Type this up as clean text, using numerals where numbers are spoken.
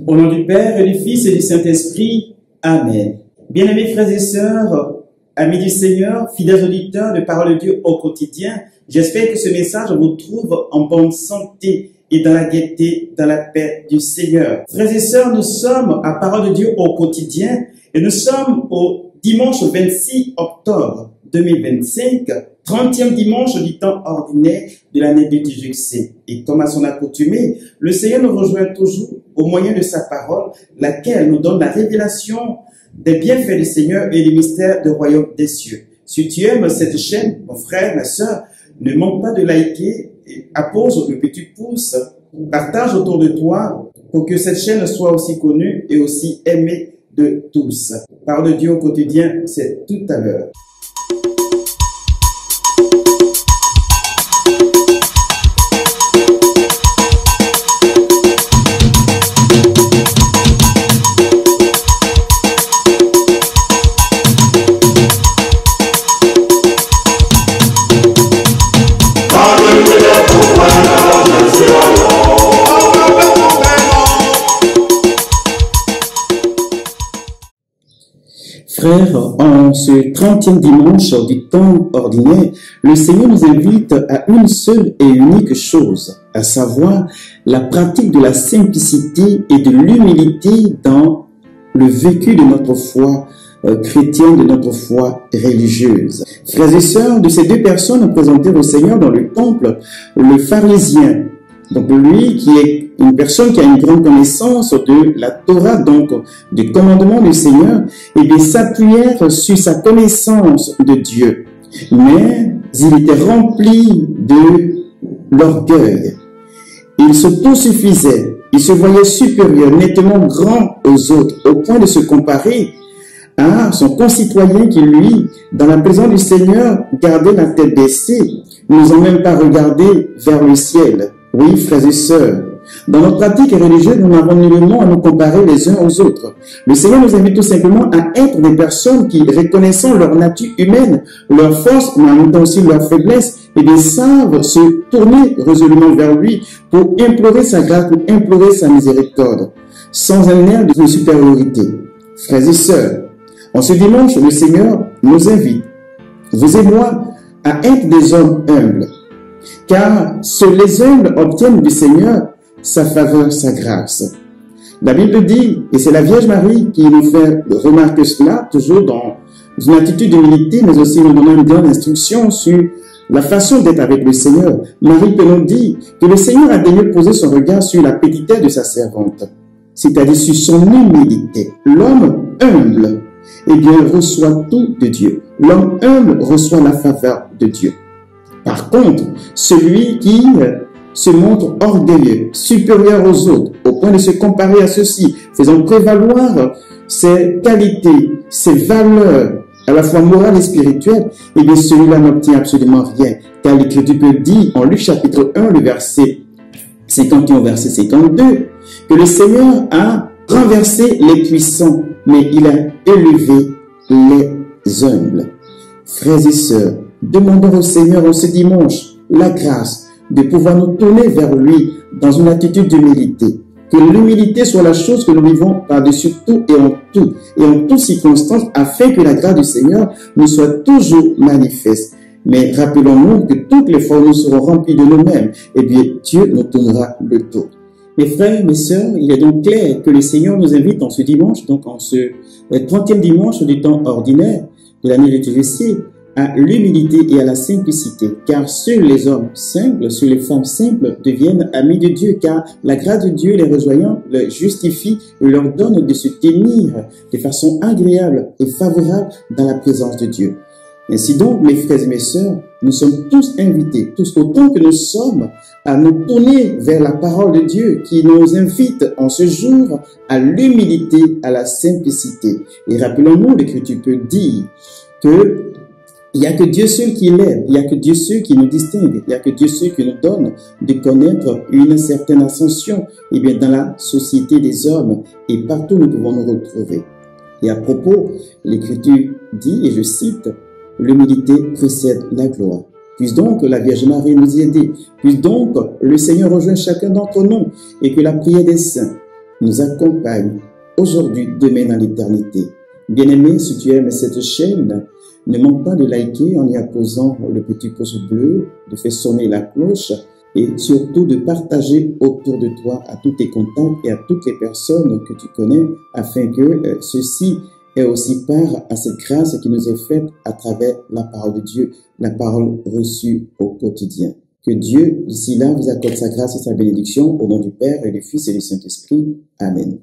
Au nom du Père et du Fils et du Saint-Esprit. Amen. Bien-aimés frères et sœurs, amis du Seigneur, fidèles auditeurs de Parole de Dieu au quotidien, j'espère que ce message vous trouve en bonne santé et dans la gaieté, dans la paix du Seigneur. Frères et sœurs, nous sommes à Parole de Dieu au quotidien et nous sommes au dimanche 26 octobre 2025, 30e dimanche du temps ordinaire de l'année liturgique. Et comme à son accoutumée, le Seigneur nous rejoint toujours au moyen de sa parole, laquelle nous donne la révélation des bienfaits du Seigneur et des mystères du royaume des cieux. Si tu aimes cette chaîne, mon frère, ma soeur, ne manque pas de liker, appose le petit pouce, partage autour de toi pour que cette chaîne soit aussi connue et aussi aimée de tous. Parole de Dieu au quotidien, c'est tout à l'heure. Frères, en ce 30e dimanche du temps ordinaire, le Seigneur nous invite à une seule et unique chose, à savoir la pratique de la simplicité et de l'humilité dans le vécu de notre foi chrétienne, de notre foi religieuse. Frères et sœurs, de ces deux personnes présentées au Seigneur dans le temple, le pharisien, donc lui qui est une personne qui a une grande connaissance de la Torah, donc du commandement du Seigneur, et bien s'appuyèrent sur sa connaissance de Dieu. Mais il était rempli de l'orgueil. Il s'autosuffisait, il se voyait supérieur, nettement grand aux autres, au point de se comparer à son concitoyen qui, lui, dans la présence du Seigneur, gardait la tête baissée, n'osant même pas regarder vers le ciel. Oui, frères et sœurs, dans notre pratique religieuse, nous n'avons nullement à nous comparer les uns aux autres. Le Seigneur nous invite tout simplement à être des personnes qui, reconnaissant leur nature humaine, leur force, mais en même temps aussi leur faiblesse, et bien savent se tourner résolument vers lui pour implorer sa grâce, pour implorer sa miséricorde, sans un air de supériorité. Frères et sœurs, en ce dimanche, le Seigneur nous invite, vous et moi, à être des hommes humbles. Car seuls les humbles obtiennent du Seigneur sa faveur, sa grâce. La Bible dit, et c'est la Vierge Marie qui nous fait remarquer cela, toujours dans une attitude d'humilité, mais aussi nous donnant une grande instruction sur la façon d'être avec le Seigneur. Marie peut nous dire que le Seigneur a daigné poser son regard sur la petitesse de sa servante, c'est-à-dire sur son humilité. L'homme humble, eh bien, reçoit tout de Dieu. L'homme humble reçoit la faveur de Dieu. Par contre, celui qui se montre orgueilleux, supérieur aux autres, au point de se comparer à ceux-ci, faisant prévaloir ses qualités, ses valeurs, à la fois morales et spirituelles, eh bien celui-là n'obtient absolument rien. Car l'Écriture dit en Luc chapitre 1, le verset 51 au verset 52, que le Seigneur a renversé les puissants, mais il a élevé les humbles. Frères et sœurs, demandons au Seigneur en ce dimanche la grâce de pouvoir nous tourner vers lui dans une attitude d'humilité. Que l'humilité soit la chose que nous vivons par-dessus tout et en toutes circonstances, afin que la grâce du Seigneur nous soit toujours manifeste. Mais rappelons-nous que toutes les fois où nous serons remplis de nous-mêmes, eh bien Dieu nous tournera le dos. Mes frères, mes sœurs, il est donc clair que le Seigneur nous invite en ce dimanche, donc en ce 30e dimanche du temps ordinaire de l'année liturgique, à l'humilité et à la simplicité, car seuls les hommes simples, seules les femmes simples deviennent amis de Dieu, car la grâce de Dieu les rejoignant les justifie et leur donne de se tenir de façon agréable et favorable dans la présence de Dieu. Ainsi donc, mes frères et mes sœurs, nous sommes tous invités, tous autant que nous sommes, à nous tourner vers la parole de Dieu qui nous invite en ce jour à l'humilité, à la simplicité. Et rappelons-nous, l'Écriture peut dire que il n'y a que Dieu seul qui l'aime, il n'y a que Dieu seul qui nous distingue, il n'y a que Dieu seul qui nous donne de connaître une certaine ascension, et bien dans la société des hommes, et partout nous pouvons nous retrouver. Et à propos, l'Écriture dit, et je cite, « L'humilité précède la gloire ». Puisse donc la Vierge Marie nous y aider, puisse donc le Seigneur rejoindre chacun d'entre nous, et que la prière des saints, nous accompagne aujourd'hui, demain, dans l'éternité. Bien-aimé, si tu aimes cette chaîne, ne manque pas de liker en y apposant le petit pouce bleu, de faire sonner la cloche et surtout de partager autour de toi à tous tes contacts et à toutes les personnes que tu connais afin que ceux-ci aient aussi part à cette grâce qui nous est faite à travers la parole de Dieu, la parole reçue au quotidien. Que Dieu, d'ici là, vous accorde sa grâce et sa bénédiction au nom du Père et du Fils et du Saint-Esprit. Amen.